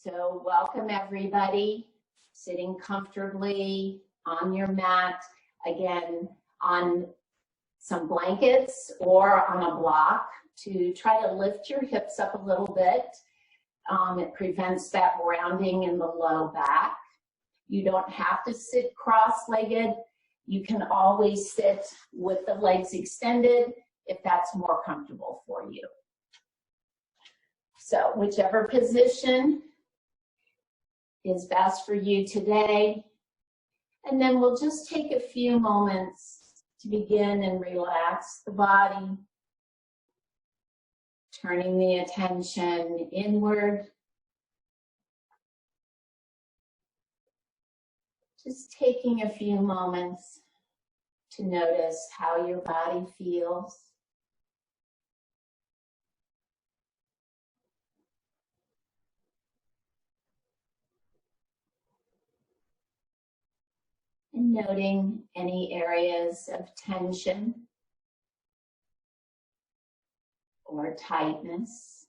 So welcome everybody, sitting comfortably on your mat, again on some blankets or on a block to try to lift your hips up a little bit. It prevents that rounding in the low back. You don't have to sit cross-legged. You can always sit with the legs extended if that's more comfortable for you. So whichever position is best for you today. And then we'll just take a few moments to begin and relax the body, turning the attention inward. Just taking a few moments to notice how your body feels. And noting any areas of tension or tightness.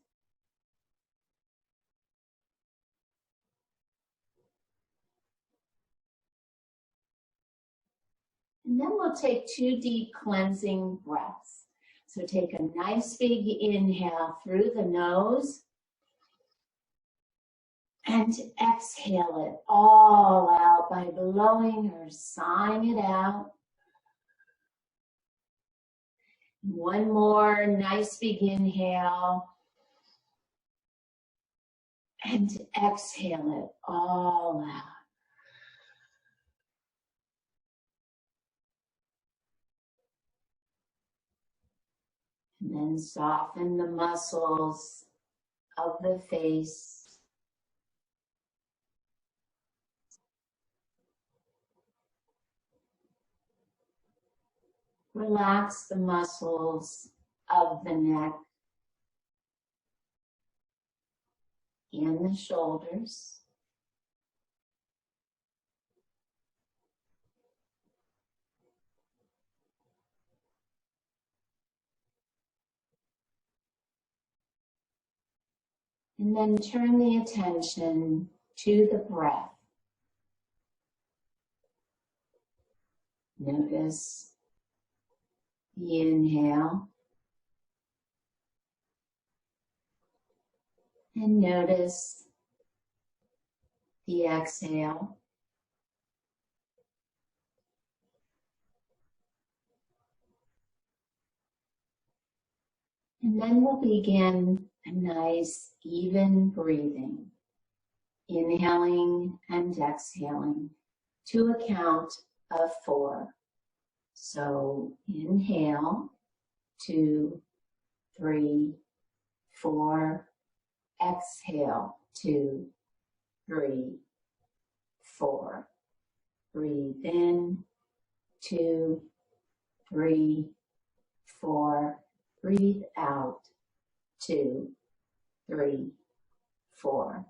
And then we'll take 2 deep cleansing breaths. So take a nice big inhale through the nose and exhale it all out by blowing or sighing it out. One more nice big inhale and exhale it all out. And then soften the muscles of the face. Relax the muscles of the neck and the shoulders. And then turn the attention to the breath. Notice the inhale. And notice the exhale. And then we'll begin a nice, even breathing, inhaling and exhaling to a count of 4. So inhale, 2, 3, 4. Exhale, 2, 3, 4. Breathe in, 2, 3, 4. Breathe out, 2, 3, 4.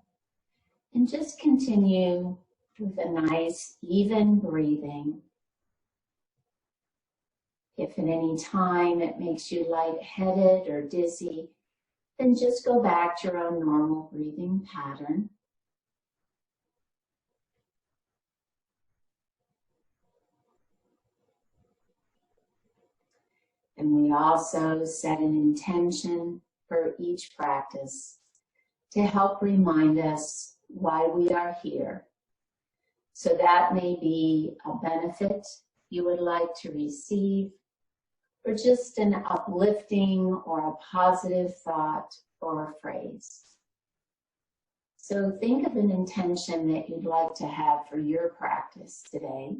And just continue with a nice, even breathing. If at any time it makes you lightheaded or dizzy, then just go back to your own normal breathing pattern. And we also set an intention for each practice to help remind us why we are here. So that may be a benefit you would like to receive, or just an uplifting or a positive thought or a phrase. So think of an intention that you'd like to have for your practice today.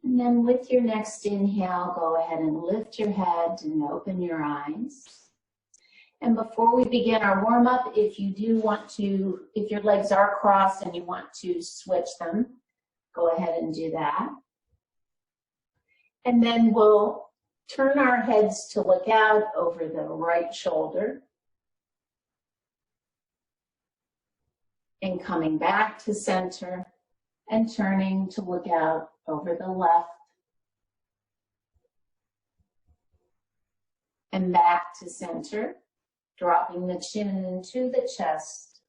And then with your next inhale, go ahead and lift your head and open your eyes. And before we begin our warm-up, if you do want to, if your legs are crossed and you want to switch them, go ahead and do that. And then we'll turn our heads to look out over the right shoulder. And coming back to center and turning to look out over the left, and back to center, dropping the chin into the chest,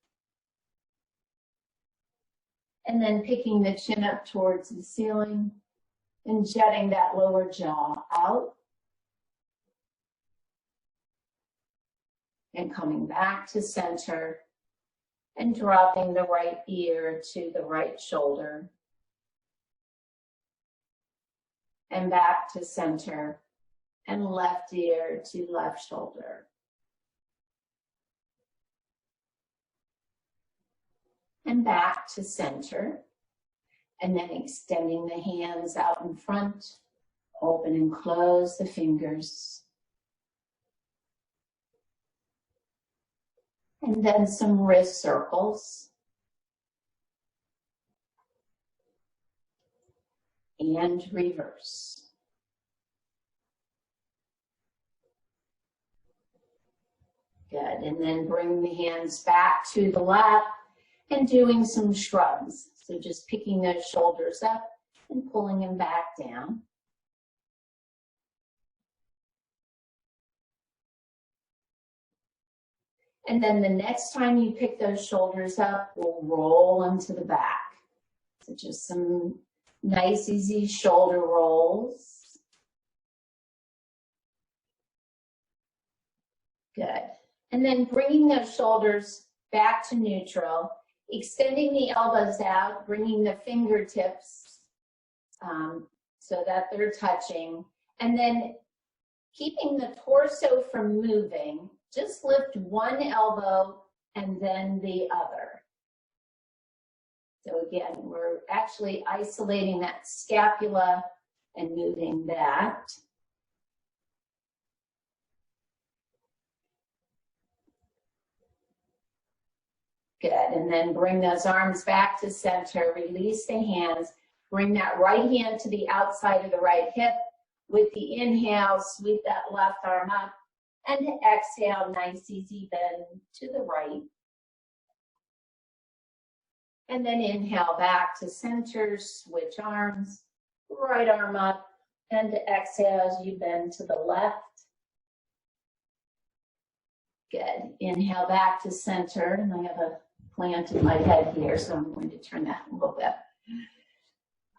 and then picking the chin up towards the ceiling and jetting that lower jaw out, and coming back to center and dropping the right ear to the right shoulder, and back to center and left ear to left shoulder. And back to center, and then extending the hands out in front, open and close the fingers. And then some wrist circles. And reverse. Good, and then bring the hands back to the lap and doing some shrugs. So just picking those shoulders up and pulling them back down. And then the next time you pick those shoulders up, we'll roll them to the back. So just some nice, easy shoulder rolls. Good. And then bringing those shoulders back to neutral, extending the elbows out, bringing the fingertips so that they're touching, and then keeping the torso from moving, just lift one elbow and then the other. So again, we're actually isolating that scapula and moving that. Good, and then bring those arms back to center, release the hands, bring that right hand to the outside of the right hip. With the inhale, sweep that left arm up, and exhale, nice easy bend to the right. And then inhale back to center, switch arms, right arm up, and exhale as you bend to the left. Good, inhale back to center, and I have a plant in my head here, so I'm going to turn that a little bit.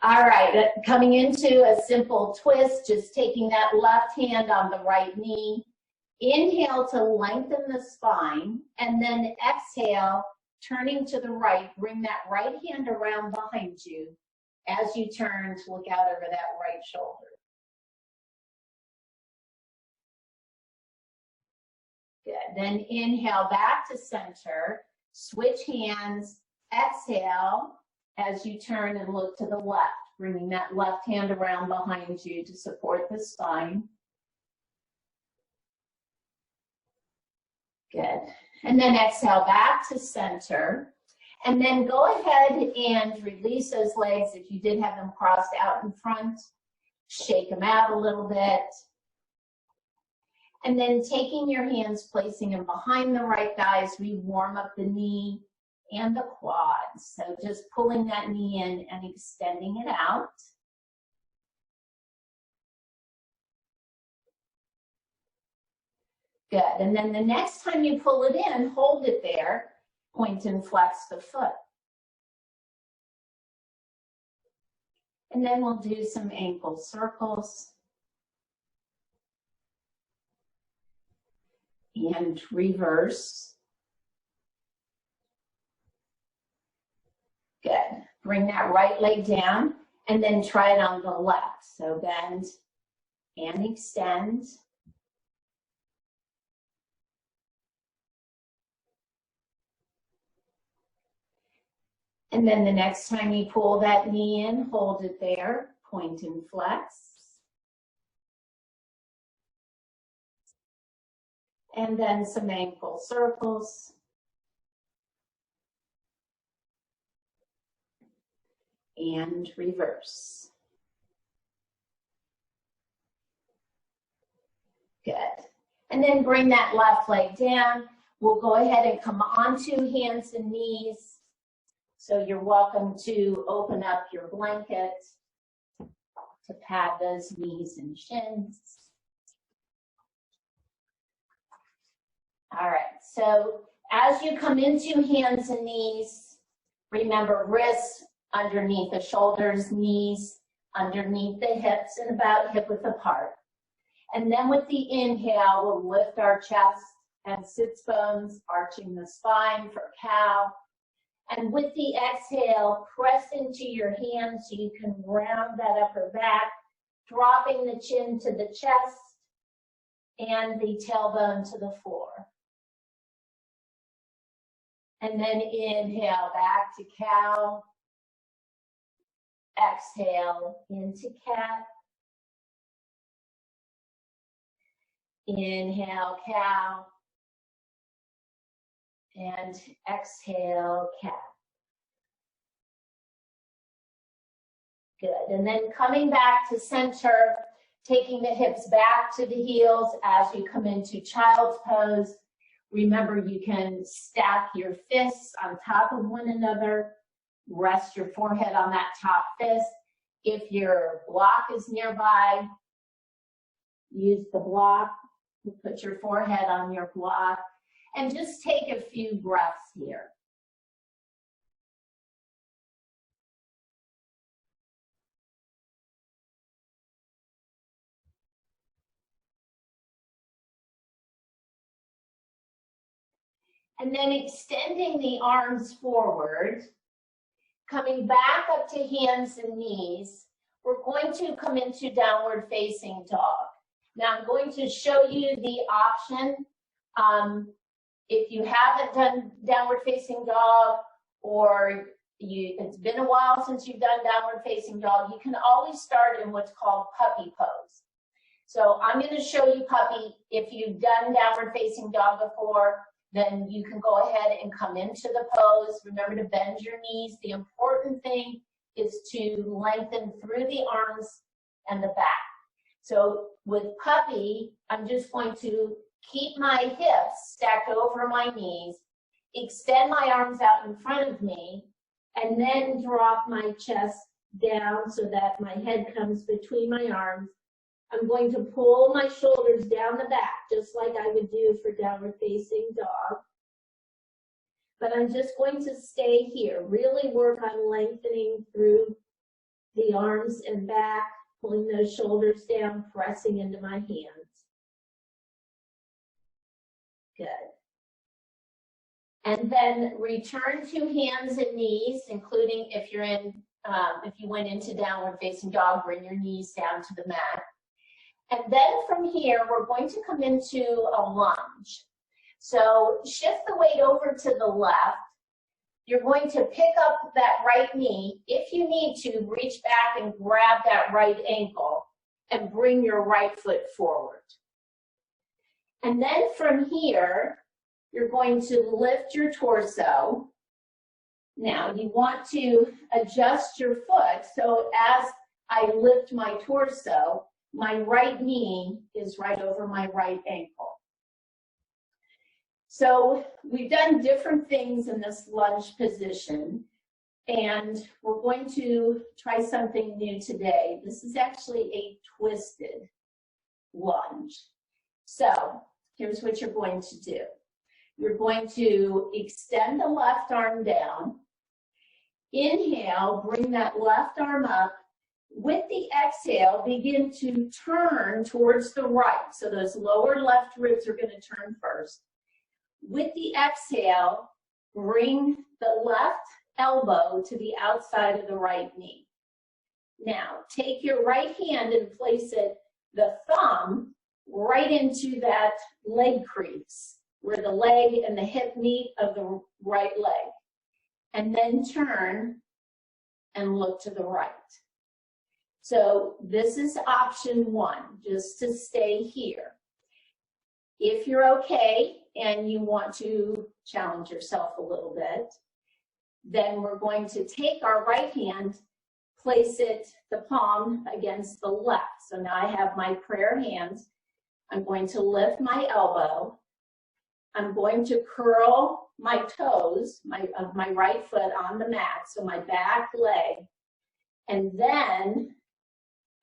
All right, coming into a simple twist, just taking that left hand on the right knee. Inhale to lengthen the spine, and then exhale, turning to the right. Bring that right hand around behind you as you turn to look out over that right shoulder. Good, then inhale back to center. Switch hands, exhale as you turn and look to the left, bringing that left hand around behind you to support the spine. Good, and then exhale back to center, and then go ahead and release those legs if you did have them crossed out in front. Shake them out a little bit. And then taking your hands, placing them behind the right thighs, we warm up the knee and the quads. So just pulling that knee in and extending it out. Good, and then the next time you pull it in, hold it there, point and flex the foot. And then we'll do some ankle circles. And reverse. Good. Bring that right leg down and then try it on the left. So bend and extend. And then the next time you pull that knee in, hold it there, point and flex. And then some ankle circles. And reverse. Good. And then bring that left leg down. We'll go ahead and come onto hands and knees. So you're welcome to open up your blanket to pad those knees and shins. All right, so as you come into hands and knees, remember wrists underneath the shoulders, knees underneath the hips and about hip width apart. And then with the inhale, we'll lift our chest and sits bones, arching the spine for cow. And with the exhale, press into your hands so you can round that upper back, dropping the chin to the chest and the tailbone to the floor. And then inhale back to cow. Exhale into cat. Inhale, cow. And exhale, cat. Good. And then coming back to center, taking the hips back to the heels as you come into child's pose. Remember, you can stack your fists on top of one another. Rest your forehead on that top fist. If your block is nearby, use the block. Put your forehead on your block. And just take a few breaths here. And then extending the arms forward, coming back up to hands and knees, we're going to come into downward facing dog. Now I'm going to show you the option. If you haven't done downward facing dog, or it's been a while since you've done downward facing dog, you can always start in what's called puppy pose. So I'm going to show you puppy. If you've done downward facing dog before, then you can go ahead and come into the pose. Remember to bend your knees. The important thing is to lengthen through the arms and the back. So with puppy, I'm just going to keep my hips stacked over my knees, extend my arms out in front of me, and then drop my chest down so that my head comes between my arms. I'm going to pull my shoulders down the back, just like I would do for downward facing dog. But I'm just going to stay here, really work on lengthening through the arms and back, pulling those shoulders down, pressing into my hands. Good. And then return to hands and knees, including if you're in, if you went into downward facing dog, bring your knees down to the mat. And then from here, we're going to come into a lunge. So shift the weight over to the left. You're going to pick up that right knee. If you need to, reach back and grab that right ankle and bring your right foot forward. And then from here, you're going to lift your torso. Now, you want to adjust your foot. So as I lift my torso, my right knee is right over my right ankle. So we've done different things in this lunge position, and we're going to try something new today. This is actually a twisted lunge. So here's what you're going to do. You're going to extend the left arm down. Inhale, bring that left arm up. With the exhale, begin to turn towards the right. So those lower left ribs are going to turn first. With the exhale, bring the left elbow to the outside of the right knee. Now, take your right hand and place it, the thumb, right into that leg crease, where the leg and the hip meet of the right leg. And then turn and look to the right. So this is option one, just to stay here. If you're okay and you want to challenge yourself a little bit, then we're going to take our right hand, place it, the palm against the left. So now I have my prayer hands. I'm going to lift my elbow. I'm going to curl my toes of my right foot on the mat, so my back leg. And then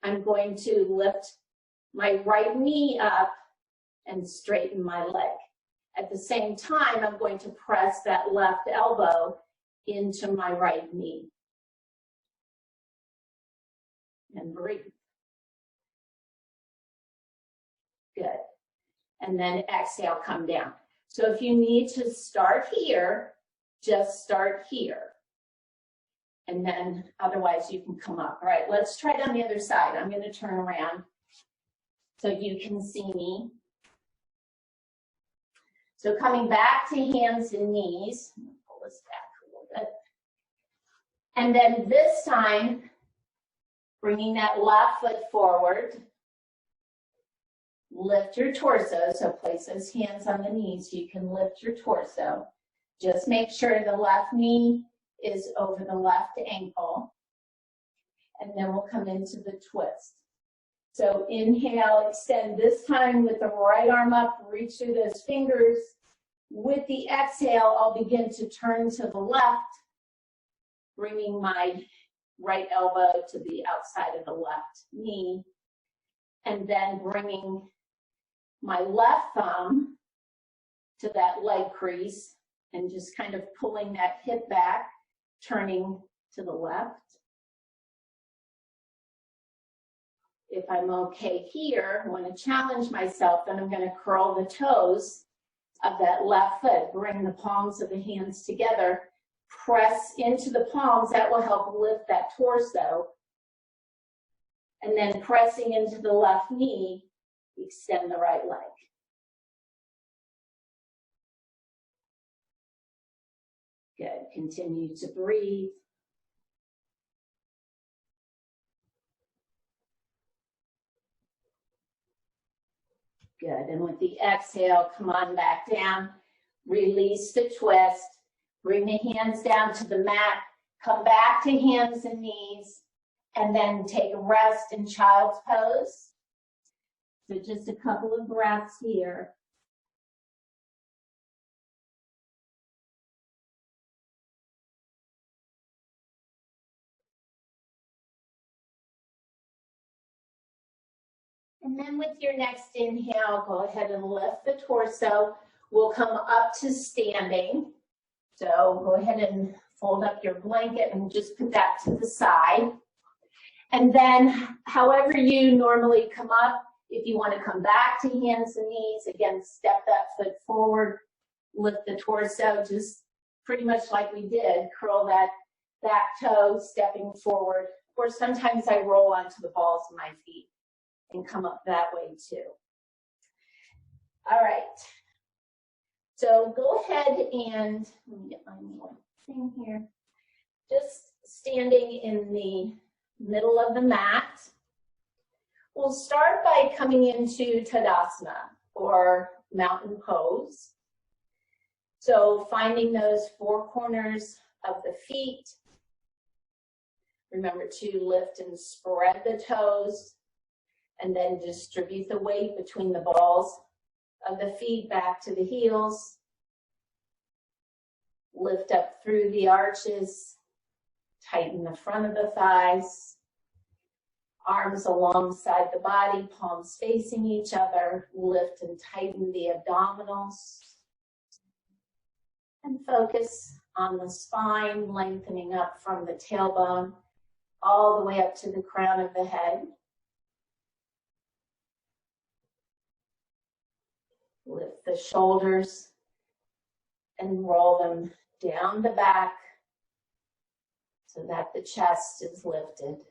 I'm going to lift my right knee up and straighten my leg. At the same time, I'm going to press that left elbow into my right knee. And breathe. Good. And then exhale, come down. So if you need to start here, just start here. And then otherwise you can come up. All right, let's try it on the other side. I'm going to turn around so you can see me. So coming back to hands and knees. Pull this back a little bit. And then this time, bringing that left foot forward. Lift your torso, so place those hands on the knees so you can lift your torso. Just make sure the left knee is over the left ankle. And then we'll come into the twist. So inhale, extend this time with the right arm up, reach through those fingers. With the exhale, I'll begin to turn to the left, bringing my right elbow to the outside of the left knee, and then bringing my left thumb to that leg crease and just kind of pulling that hip back, turning to the left. If I'm okay here, I want to challenge myself, then I'm going to curl the toes of that left foot, bring the palms of the hands together, press into the palms. That will help lift that torso. And then pressing into the left knee, extend the right leg. Good. Continue to breathe. Good. And with the exhale, come on back down. Release the twist. Bring the hands down to the mat. Come back to hands and knees. And then take a rest in child's pose. So just a couple of breaths here. And then with your next inhale, go ahead and lift the torso. We'll come up to standing. So go ahead and fold up your blanket and just put that to the side. And then however you normally come up, if you want to come back to hands and knees, again, step that foot forward, lift the torso, just pretty much like we did, curl that back toe, stepping forward. Or sometimes I roll onto the balls of my feet and come up that way too. All right. So go ahead and, let me get my thing here. Just standing in the middle of the mat. We'll start by coming into Tadasana, or mountain pose. So finding those four corners of the feet. Remember to lift and spread the toes, and then distribute the weight between the balls of the feet back to the heels. Lift up through the arches, tighten the front of the thighs. Arms alongside the body, palms facing each other. Lift and tighten the abdominals. And focus on the spine, lengthening up from the tailbone all the way up to the crown of the head. Lift the shoulders and roll them down the back so that the chest is lifted.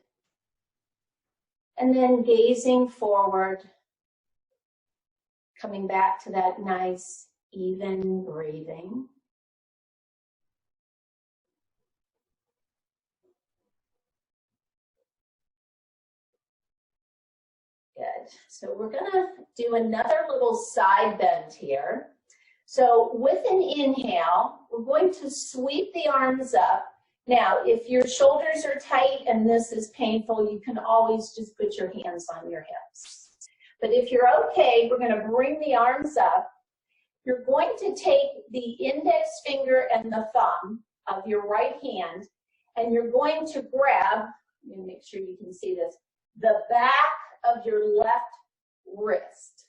And then gazing forward, coming back to that nice, even breathing. Good. So we're going to do another little side bend here. So with an inhale, we're going to sweep the arms up. Now, if your shoulders are tight and this is painful, you can always just put your hands on your hips. But if you're okay, we're going to bring the arms up. You're going to take the index finger and the thumb of your right hand, and you're going to grab, let me make sure you can see this, the back of your left wrist.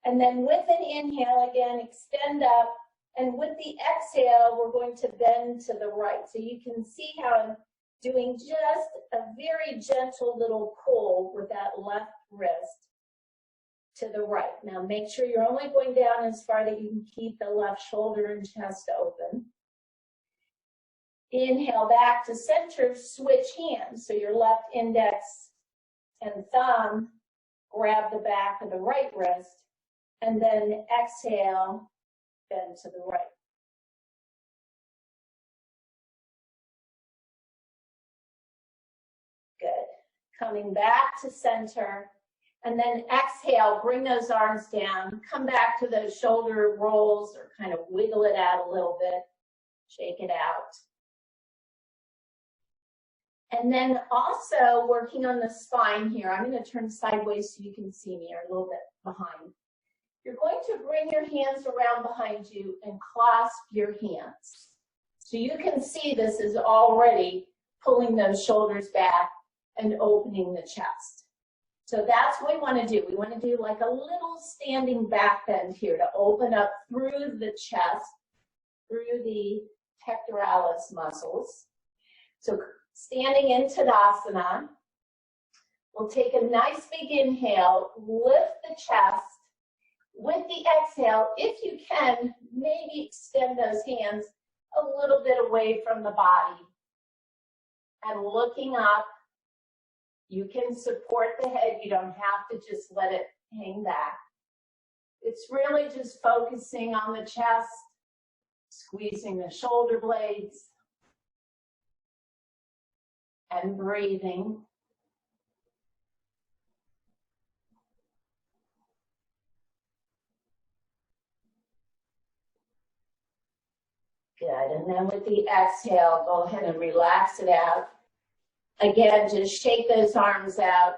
And then with an inhale, again, extend up. And with the exhale, we're going to bend to the right. So you can see how I'm doing just a very gentle little pull with that left wrist to the right. Now make sure you're only going down as far that you can keep the left shoulder and chest open. Inhale back to center, switch hands. So your left index and thumb grab the back of the right wrist, and then exhale, bend to the right. Good. Coming back to center, and then exhale, bring those arms down, come back to those shoulder rolls or kind of wiggle it out a little bit, shake it out. And then also working on the spine here, I'm going to turn sideways so you can see me, or a little bit behind. You're going to bring your hands around behind you and clasp your hands. So you can see this is already pulling those shoulders back and opening the chest. So that's what we want to do. We want to do like a little standing back bend here to open up through the chest, through the pectoralis muscles. So standing in Tadasana, we'll take a nice big inhale, lift the chest. With the exhale, if you can, maybe extend those hands a little bit away from the body. And looking up, you can support the head. You don't have to just let it hang back. It's really just focusing on the chest, squeezing the shoulder blades, and breathing. Good, and then with the exhale, go ahead and relax it out. Again, just shake those arms out.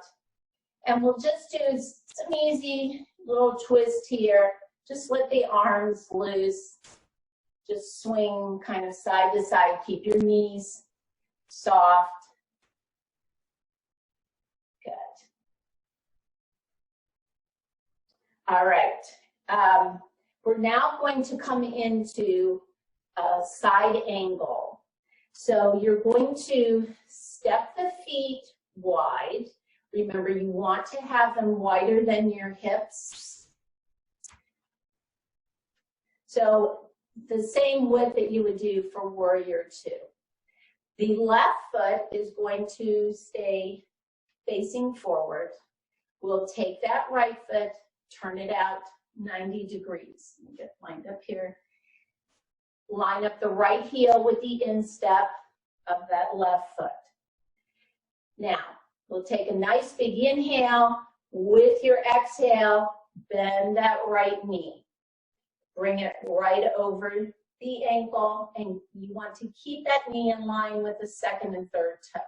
And we'll just do some easy little twist here. Just let the arms loose. Just swing kind of side to side. Keep your knees soft. Good. All right. We're now going to come into a side angle. So you're going to step the feet wide. Remember, you want to have them wider than your hips. So the same width that you would do for warrior two. The left foot is going to stay facing forward. We'll take that right foot, turn it out 90 degrees. Let me get lined up here. Line up the right heel with the instep of that left foot. Now, we'll take a nice big inhale. With your exhale, bend that right knee. Bring it right over the ankle, and you want to keep that knee in line with the second and third toe.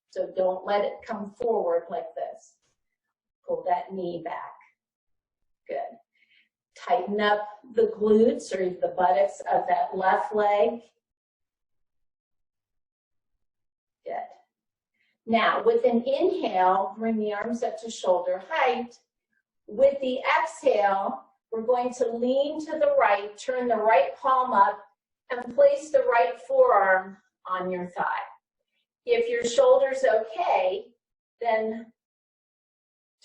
So don't let it come forward like this. Pull that knee back. Good. Tighten up the glutes or the buttocks of that left leg. Good. Now, with an inhale, bring the arms up to shoulder height. With the exhale, we're going to lean to the right, turn the right palm up, and place the right forearm on your thigh. If your shoulder's okay, then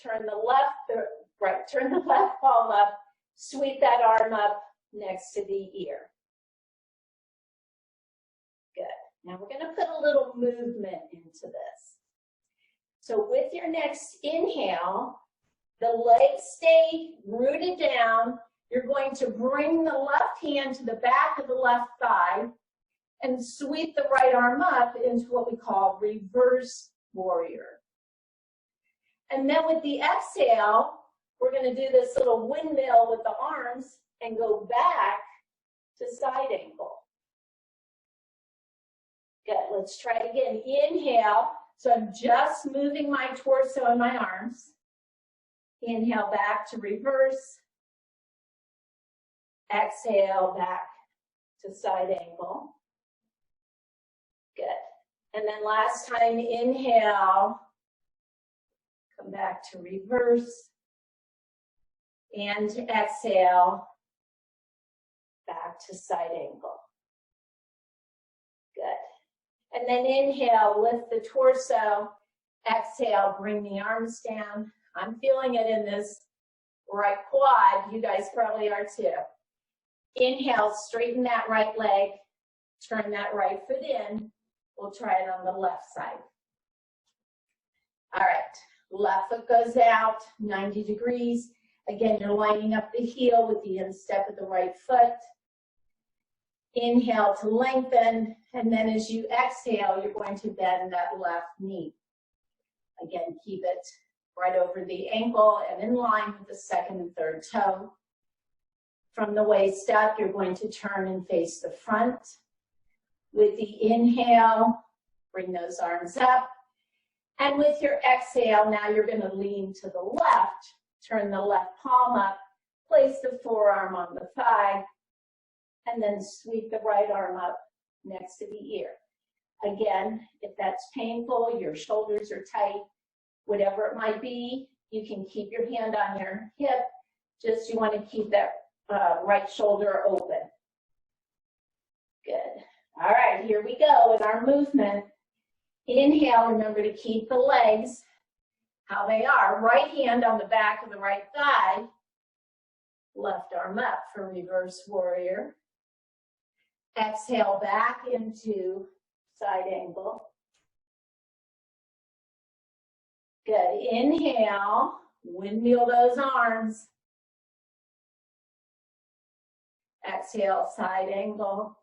turn the left palm up, sweep that arm up next to the ear. Good. Now we're going to put a little movement into this. So with your next inhale, the legs stay rooted down. You're going to bring the left hand to the back of the left thigh and sweep the right arm up into what we call reverse warrior. And then with the exhale, we're going to do this little windmill with the arms and go back to side angle. Good, let's try it again. Inhale, so I'm just moving my torso and my arms. Inhale back to reverse. Exhale back to side angle. Good. And then last time, inhale, Come back to reverse. And exhale, back to side angle. Good. And then inhale, lift the torso. Exhale, bring the arms down. I'm feeling it in this right quad. You guys probably are too. Inhale, straighten that right leg. Turn that right foot in. We'll try it on the left side. All right, left foot goes out, 90 degrees. Again, you're lining up the heel with the instep of the right foot. Inhale to lengthen, and then as you exhale, you're going to bend that left knee. Again, keep it right over the ankle and in line with the second and third toe. From the waist up, you're going to turn and face the front. With the inhale, bring those arms up. And with your exhale, now you're going to lean to the left. Turn the left palm up. Place the forearm on the thigh. And then sweep the right arm up next to the ear. Again, if that's painful, your shoulders are tight, whatever it might be, you can keep your hand on your hip. Just you want to keep that right shoulder open. Good. All right, here we go in our movement. Inhale, remember to keep the legs how they are. Right hand on the back of the right thigh. Left arm up for reverse warrior. Exhale back into side angle. Good. Inhale, windmill those arms. Exhale, side angle.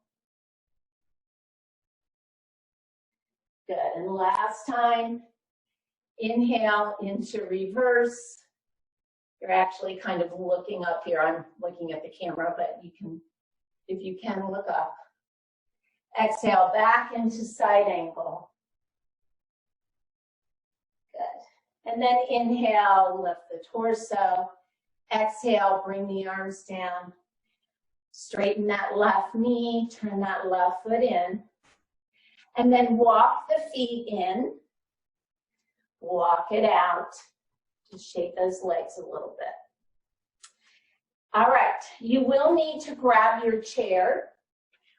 Good. And last time, inhale into reverse. You're actually kind of looking up here. I'm looking at the camera, but you can, if you can, look up. Exhale back into side angle. Good. And then inhale, lift the torso. Exhale, bring the arms down. Straighten that left knee, turn that left foot in. And then walk the feet in. Walk it out. Just shake those legs a little bit. All right, you will need to grab your chair.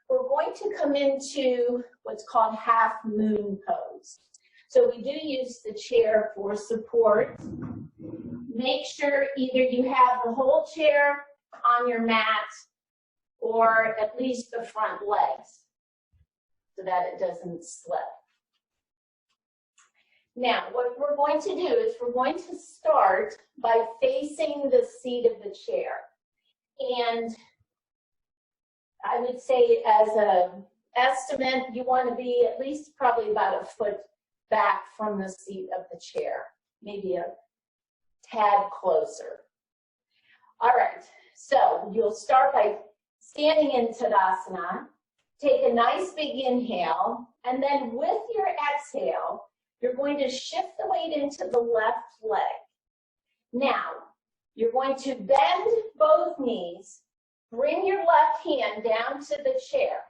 We're going to come into what's called half moon pose. So we do use the chair for support. Make sure either you have the whole chair on your mat or at least the front legs so that it doesn't slip. Now, what we're going to do is we're going to start by facing the seat of the chair. And I would say as an estimate, you want to be at least probably about a foot back from the seat of the chair, maybe a tad closer. All right, so you'll start by standing in Tadasana. Take a nice big inhale, and then with your exhale, you're going to shift the weight into the left leg. Now, you're going to bend both knees, bring your left hand down to the chair.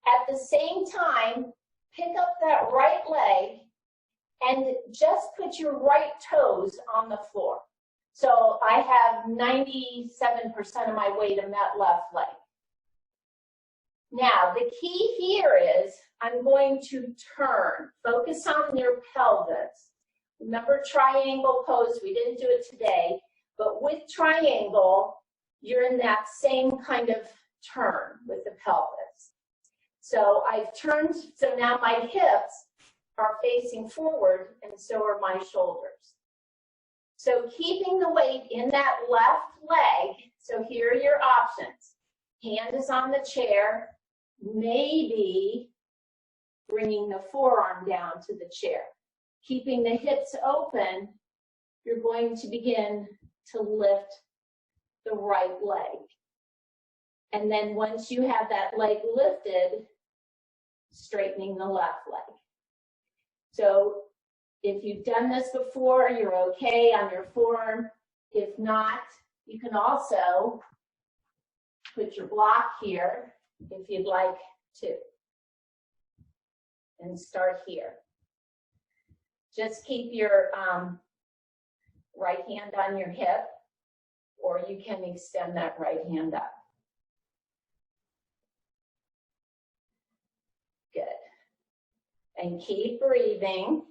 At the same time, pick up that right leg and just put your right toes on the floor. So I have 97% of my weight in that left leg. Now, the key here is I'm going to turn. Focus on your pelvis. Remember triangle pose, we didn't do it today, but with triangle, you're in that same kind of turn with the pelvis. So I've turned, so now my hips are facing forward and so are my shoulders. So keeping the weight in that left leg, so here are your options. Hand is on the chair, maybe bringing the forearm down to the chair. Keeping the hips open, you're going to begin to lift the right leg. And then once you have that leg lifted, straightening the left leg. So if you've done this before, you're okay on your forearm. If not, you can also put your block here if you'd like to. And start here. Just keep your right hand on your hip, or you can extend that right hand up. Good. And keep breathing.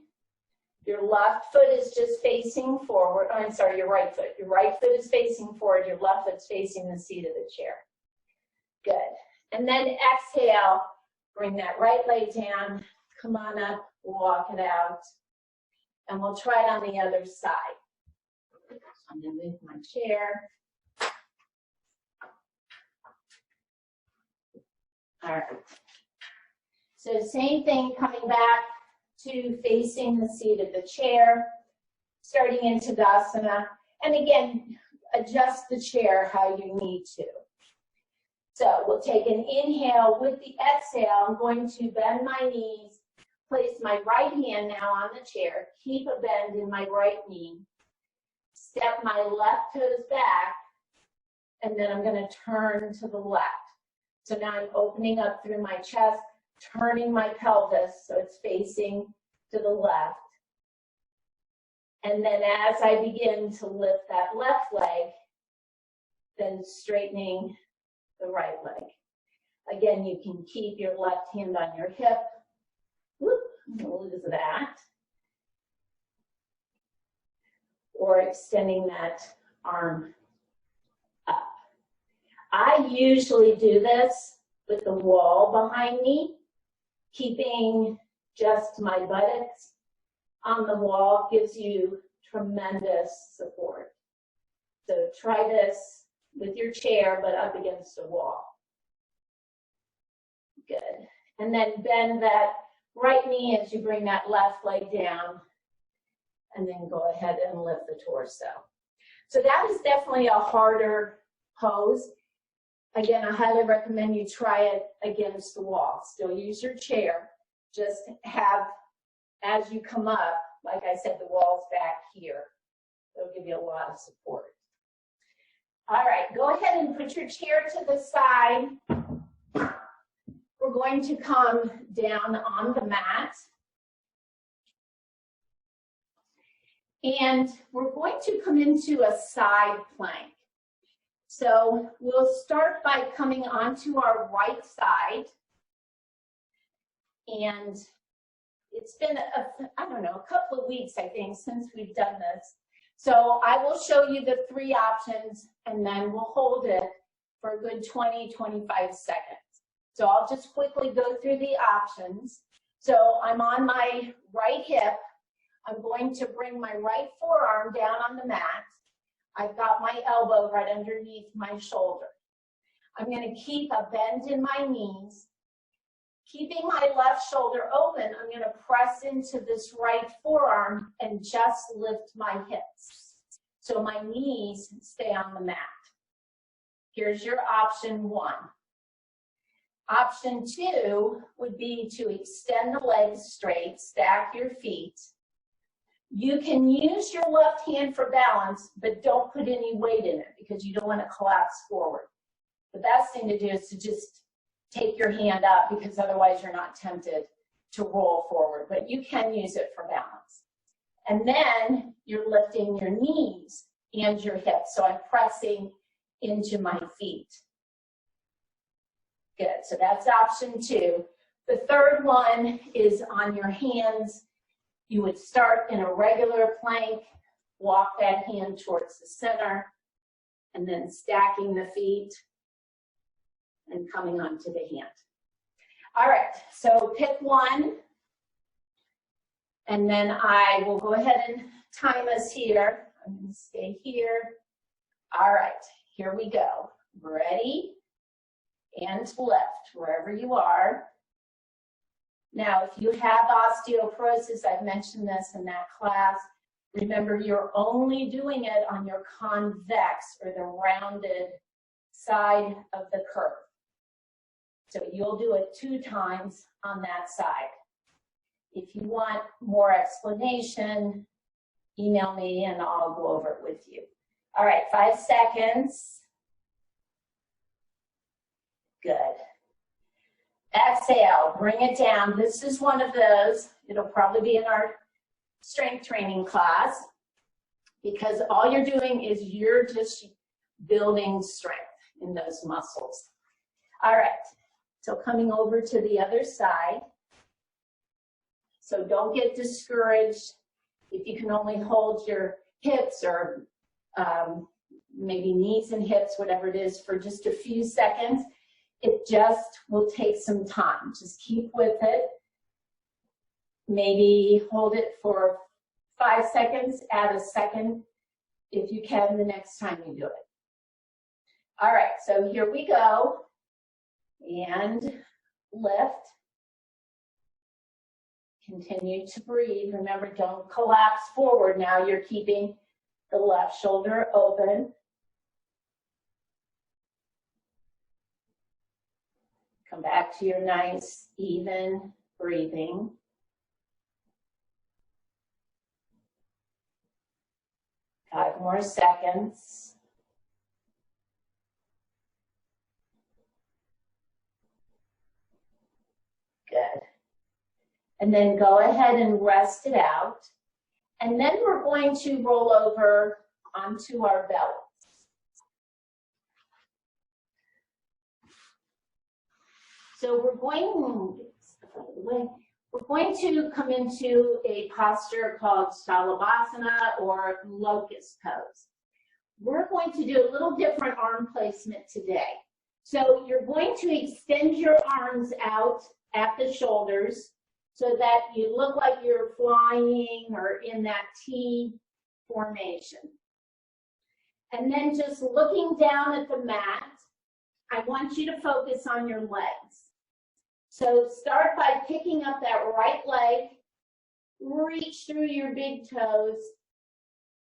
Your left foot is just facing forward. Oh, I'm sorry, your right foot. Your right foot is facing forward. Your left foot's facing the seat of the chair. Good. And then exhale. Bring that right leg down. Come on up. Walk it out. And we'll try it on the other side. I'm going to move my chair. All right. So same thing, coming back to facing the seat of the chair, starting into Vasisthasana. And again, adjust the chair how you need to. So we'll take an inhale. With the exhale, I'm going to bend my knees, place my right hand now on the chair, keep a bend in my right knee, step my left toes back, and then I'm going to turn to the left. So now I'm opening up through my chest, turning my pelvis so it's facing to the left. And then as I begin to lift that left leg, then straightening the right leg. Again, you can keep your left hand on your hip. Whoop, lose that. Or extending that arm up. I usually do this with the wall behind me, keeping just my buttocks on the wall gives you tremendous support. So try this with your chair, but up against a wall. Good. And then bend that right knee as you bring that left leg down, and then go ahead and lift the torso. So that is definitely a harder pose. Again, I highly recommend you try it against the wall. Still use your chair. Just have, as you come up, like I said, the wall's back here. It'll give you a lot of support. All right, go ahead and put your chair to the side. We're going to come down on the mat. And we're going to come into a side plank. So we'll start by coming onto our right side. And it's been, I don't know, a couple of weeks, I think, since we've done this. So I will show you the 3 options, and then we'll hold it for a good 20, 25 seconds. So I'll just quickly go through the options. So I'm on my right hip. I'm going to bring my right forearm down on the mat. I've got my elbow right underneath my shoulder. I'm going to keep a bend in my knees. Keeping my left shoulder open, I'm going to press into this right forearm and just lift my hips. So my knees stay on the mat. Here's your option 1. Option 2 would be to extend the legs straight, stack your feet. You can use your left hand for balance, but don't put any weight in it because you don't want to collapse forward. The best thing to do is to just take your hand up because otherwise you're not tempted to roll forward, but you can use it for balance. And then you're lifting your knees and your hips. So I'm pressing into my feet. Good, so that's option 2. The third one is on your hands. You would start in a regular plank, walk that hand towards the center, and then stacking the feet and coming onto the hand. All right, so pick one, and then I will go ahead and time us here. I'm going to stay here. All right, here we go. Ready? And left, wherever you are. Now, if you have osteoporosis, I've mentioned this in that class, remember you're only doing it on your convex or the rounded side of the curve. So you'll do it 2 times on that side. If you want more explanation, email me and I'll go over it with you. All right, 5 seconds. Good. Exhale, bring it down. This is one of those. It'll probably be in our strength training class. because all you're doing is you're just building strength in those muscles. All right, so coming over to the other side. So don't get discouraged if you can only hold your hips or maybe knees and hips, whatever it is, for just a few seconds. It just will take some time. Just keep with it. Maybe hold it for 5 seconds, add a second if you can the next time you do it. All right, so here we go. And lift. Continue to breathe. Remember, don't collapse forward now. You're keeping the left shoulder open. Come back to your nice, even breathing. Five more seconds. Good. And then go ahead and rest it out. And then we're going to roll over onto our bellies. So we're going to come into a posture called Savasana or locust pose. We're going to do a little different arm placement today. So you're going to extend your arms out at the shoulders so that you look like you're flying or in that T formation. And then just looking down at the mat, I want you to focus on your legs. So start by picking up that right leg, reach through your big toes,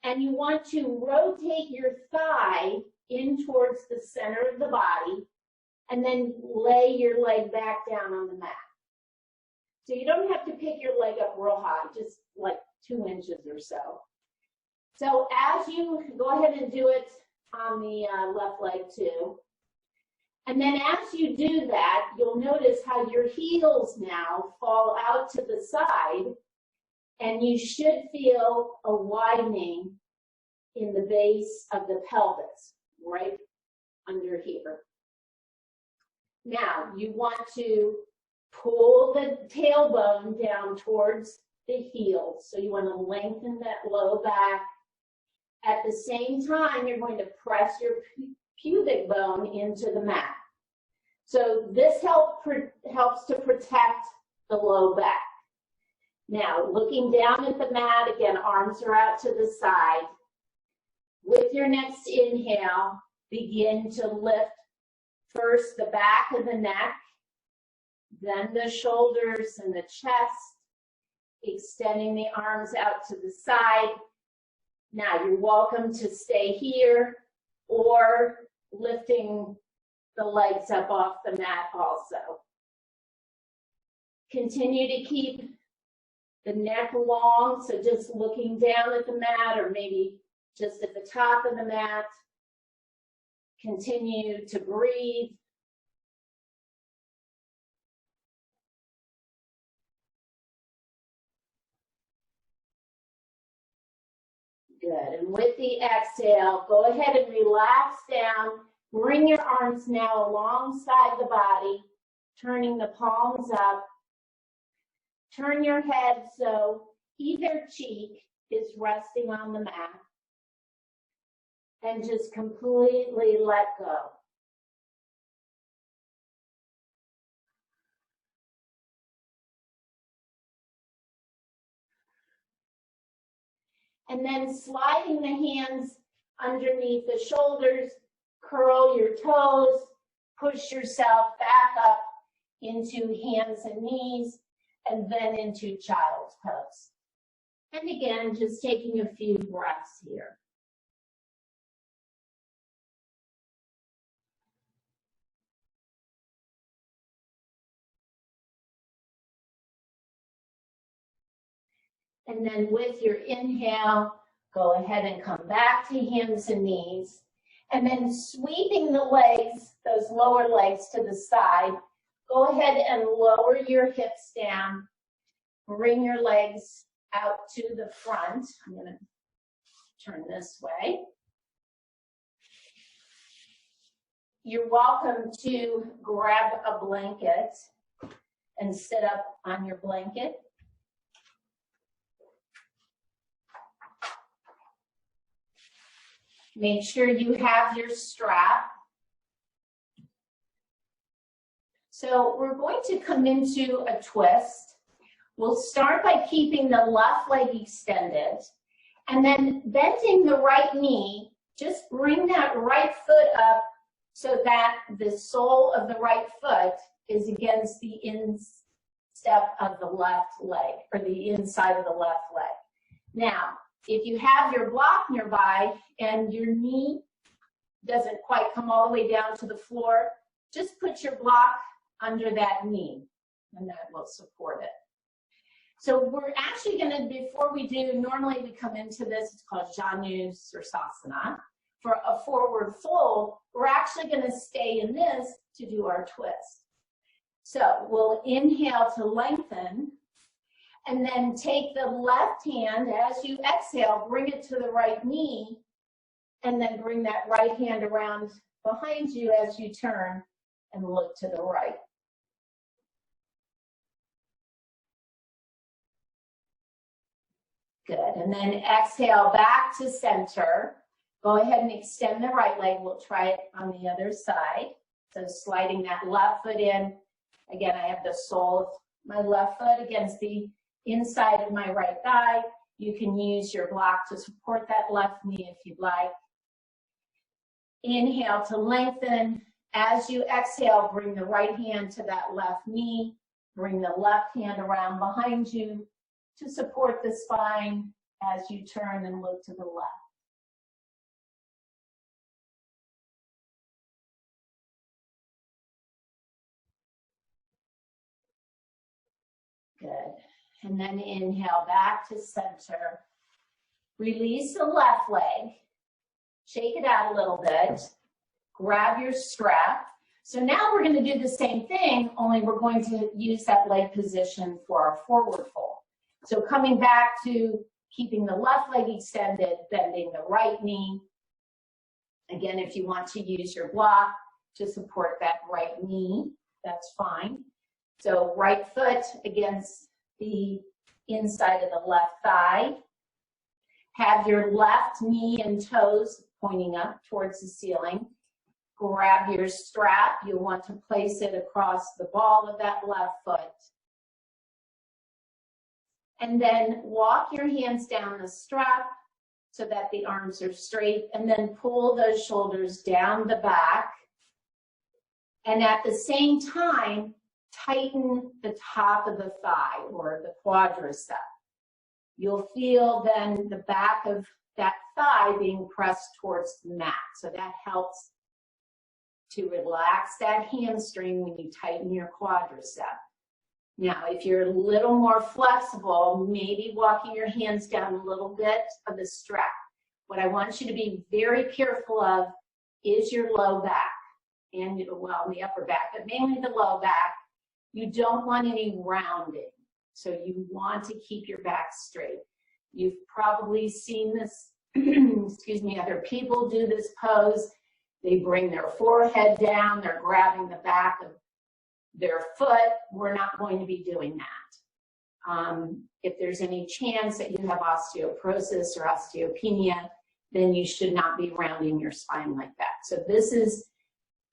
and you want to rotate your thigh in towards the center of the body, and then lay your leg back down on the mat. So you don't have to pick your leg up real high, just like 2 inches or so. So as you go ahead and do it on the left leg too. And then as you do that, you'll notice how your heels now fall out to the side, and you should feel a widening in the base of the pelvis, right under here. Now, you want to pull the tailbone down towards the heels. So you want to lengthen that low back. At the same time, you're going to press your pubic bone into the mat. So this helps to protect the low back. Now, looking down at the mat, again, arms are out to the side. With your next inhale, begin to lift first the back of the neck, then the shoulders and the chest, extending the arms out to the side. Now you're welcome to stay here or lifting the legs up off the mat also. Continue to keep the neck long, so just looking down at the mat or maybe just at the top of the mat. Continue to breathe. Good, and with the exhale, go ahead and relax down. Bring your arms now alongside the body, turning the palms up. Turn your head so either cheek is resting on the mat. And just completely let go. And then sliding the hands underneath the shoulders, curl your toes, push yourself back up into hands and knees, and then into child's pose. And again, just taking a few breaths here. And then with your inhale, go ahead and come back to hands and knees. And then sweeping the legs, those lower legs to the side, go ahead and lower your hips down. Bring your legs out to the front. I'm going to turn this way. You're welcome to grab a blanket and sit up on your blanket. Make sure you have your strap. So we're going to come into a twist. We'll start by keeping the left leg extended and then bending the right knee. Just bring that right foot up so that the sole of the right foot is against the instep of the left leg, or the inside of the left leg. Now, if you have your block nearby and your knee doesn't quite come all the way down to the floor, just put your block under that knee, and that will support it. So we're actually going to, before we do, normally we come into this, it's called Janu Sirsasana. For a forward fold, we're actually going to stay in this to do our twist. So we'll inhale to lengthen, and then take the left hand, as you exhale, bring it to the right knee, and then bring that right hand around behind you as you turn and look to the right. Good, and then exhale back to center. Go ahead and extend the right leg. We'll try it on the other side. So sliding that left foot in. Again, I have the sole of my left foot against the inside of my right thigh. You can use your block to support that left knee if you'd like. Inhale to lengthen. As you exhale, bring the right hand to that left knee. Bring the left hand around behind you to support the spine as you turn and look to the left. Good. And then inhale back to center. Release the left leg. Shake it out a little bit. Grab your strap. So now we're going to do the same thing, only we're going to use that leg position for our forward fold. So coming back to keeping the left leg extended, bending the right knee. Again, if you want to use your block to support that right knee, that's fine. So right foot against the inside of the left thigh. Have your left knee and toes pointing up towards the ceiling. Grab your strap. You'll want to place it across the ball of that left foot. And then walk your hands down the strap so that the arms are straight, and then pull those shoulders down the back. And at the same time, tighten the top of the thigh or the quadricep. You'll feel then the back of that thigh being pressed towards the mat. So that helps to relax that hamstring when you tighten your quadricep. Now, if you're a little more flexible, maybe walking your hands down a little bit of the strap. What I want you to be very careful of is your low back and, well, the upper back, but mainly the low back. You don't want any rounding, so you want to keep your back straight. You've probably seen this, excuse me, other people do this pose. They bring their forehead down, they're grabbing the back of their foot. We're not going to be doing that. If there's any chance that you have osteoporosis or osteopenia, then you should not be rounding your spine like that. So this is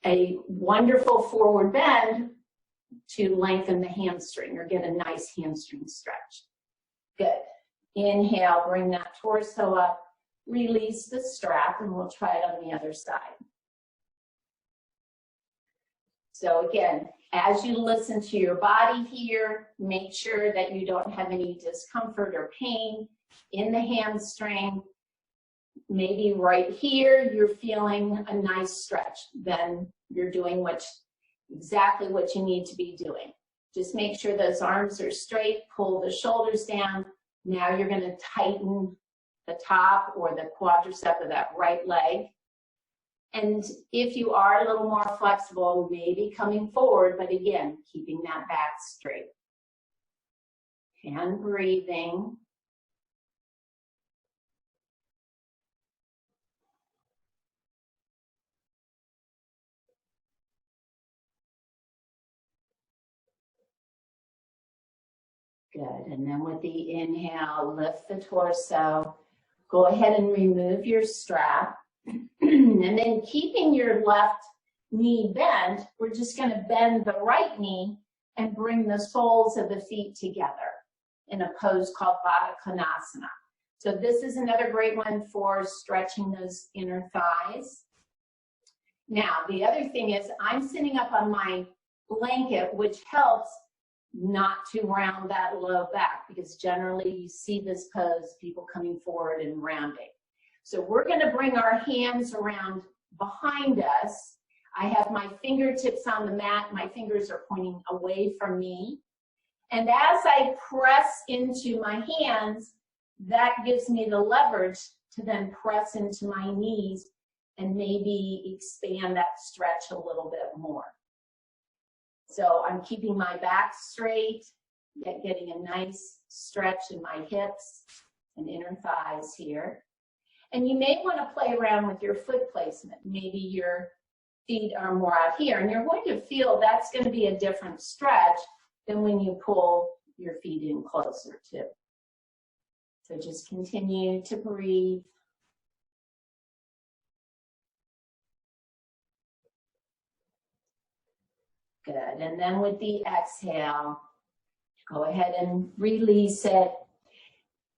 a wonderful forward bend to lengthen the hamstring or get a nice hamstring stretch. Good. Inhale, bring that torso up, release the strap, and we'll try it on the other side. So again, as you listen to your body here, make sure that you don't have any discomfort or pain in the hamstring. Maybe right here, you're feeling a nice stretch. Then you're doing exactly what you need to be doing. Just make sure those arms are straight, pull the shoulders down. Now you're going to tighten the top or the quadricep of that right leg. And if you are a little more flexible, maybe coming forward, but again, keeping that back straight. And breathing. Good. And then with the inhale, lift the torso. Go ahead and remove your strap. And then keeping your left knee bent, we're just going to bend the right knee and bring the soles of the feet together in a pose called Vasisthasana. So this is another great one for stretching those inner thighs. Now, the other thing is I'm sitting up on my blanket, which helps not to round that low back, because generally you see this pose, people coming forward and rounding. So we're going to bring our hands around behind us. I have my fingertips on the mat. My fingers are pointing away from me. And as I press into my hands, that gives me the leverage to then press into my knees and maybe expand that stretch a little bit more. So I'm keeping my back straight, yet getting a nice stretch in my hips and inner thighs here. And you may want to play around with your foot placement. Maybe your feet are more out here, and you're going to feel that's going to be a different stretch than when you pull your feet in closer too. So just continue to breathe. Good. And then with the exhale, go ahead and release it.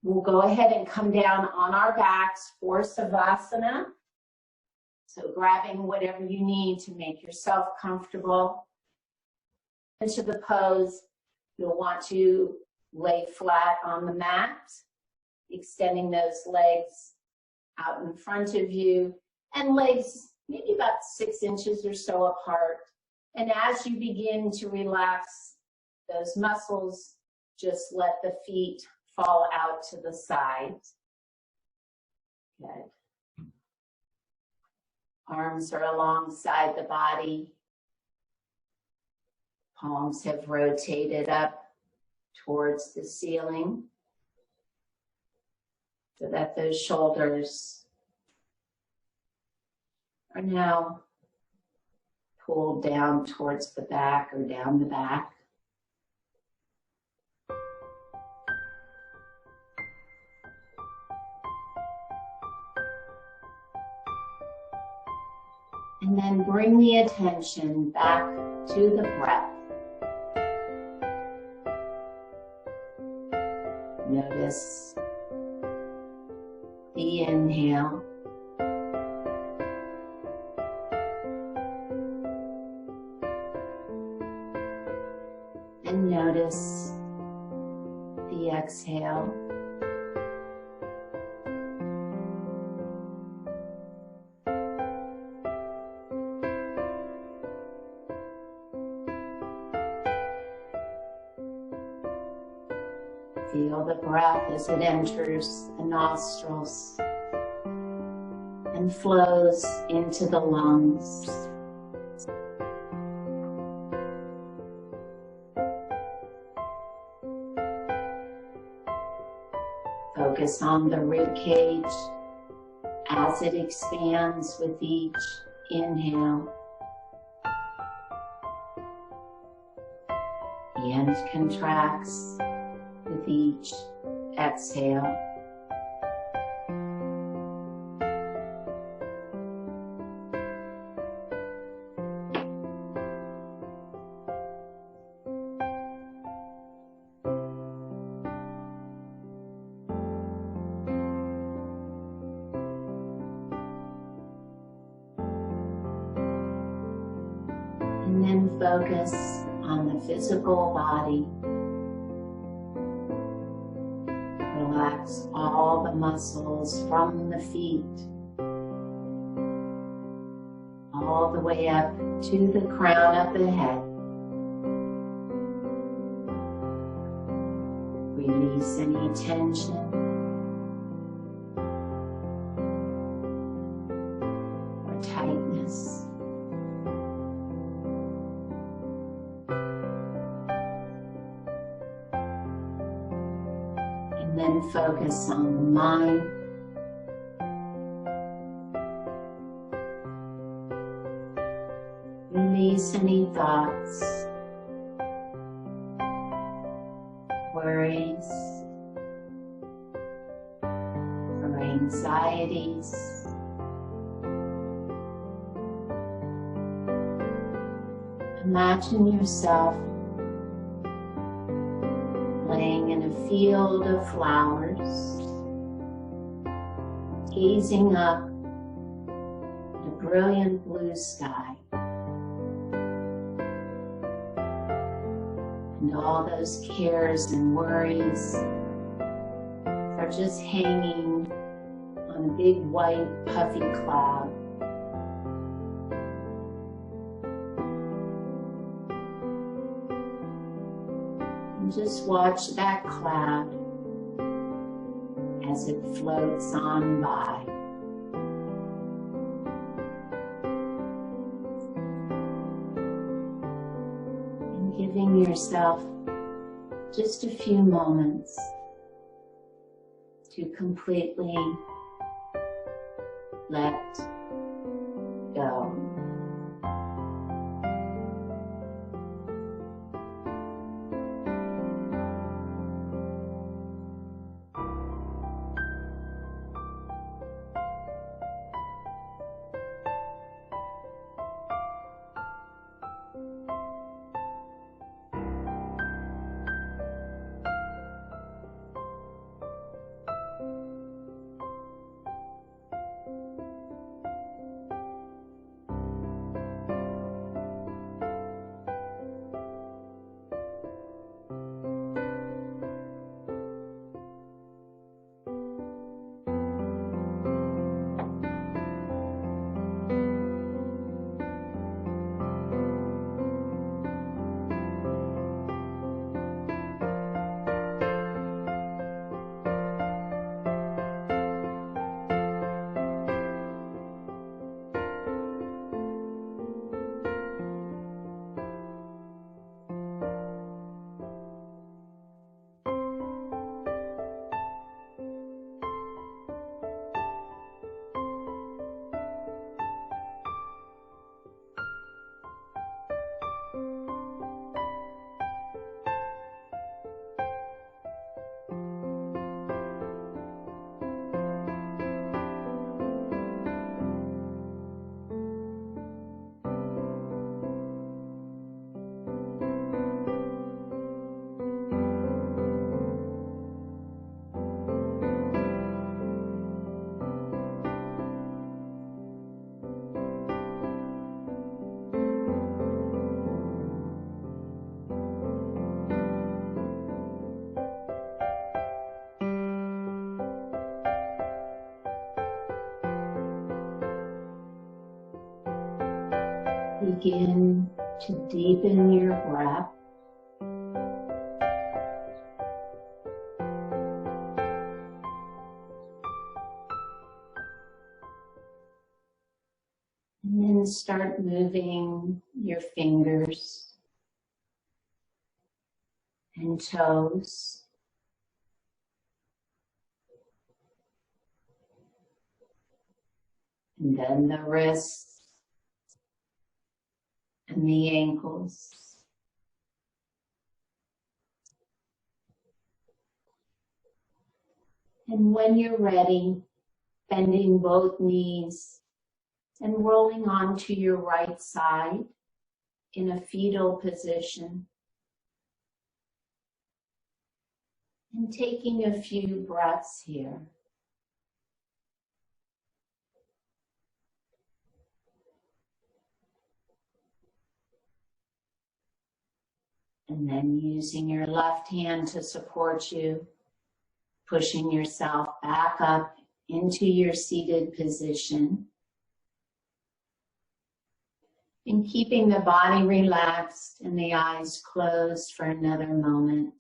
We'll go ahead and come down on our backs for Savasana. So grabbing whatever you need to make yourself comfortable. Into the pose, you'll want to lay flat on the mat, extending those legs out in front of you, and legs maybe about 6 inches or so apart. And as you begin to relax those muscles, just let the feet fall out to the sides. Good. Arms are alongside the body. Palms have rotated up towards the ceiling so that those shoulders are now pulled down towards the back or down the back. And then bring the attention back to the breath. Notice the inhale. And notice the exhale. Feel the breath as it enters the nostrils and flows into the lungs. Focus on the rib cage as it expands with each inhale and contracts with each exhale. And then focus on the physical body. Relax all the muscles from the feet, all the way up to the crown of the head. Release any tension or tightness. And then focus on the mind. Release any thoughts. worries or anxieties. Imagine yourself laying in a field of flowers, gazing up at a brilliant blue sky. And all those cares and worries are just hanging on a big white puffy cloud. And just watch that cloud as it floats on by. And giving yourself just a few moments to completely let go. Begin to deepen your breath. And then start moving your fingers and toes. And then the wrists and the ankles. And when you're ready, bending both knees and rolling onto your right side in a fetal position. And taking a few breaths here. And then using your left hand to support you, pushing yourself back up into your seated position. And keeping the body relaxed and the eyes closed for another moment.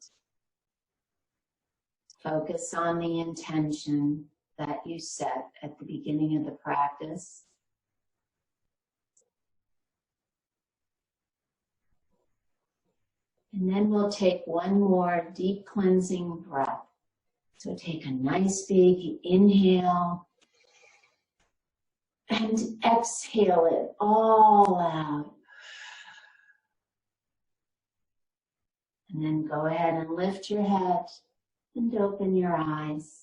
Focus on the intention that you set at the beginning of the practice. And then we'll take one more deep cleansing breath. So take a nice big inhale and exhale it all out. And then go ahead and lift your head and open your eyes.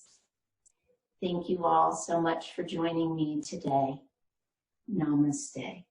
Thank you all so much for joining me today. Namaste.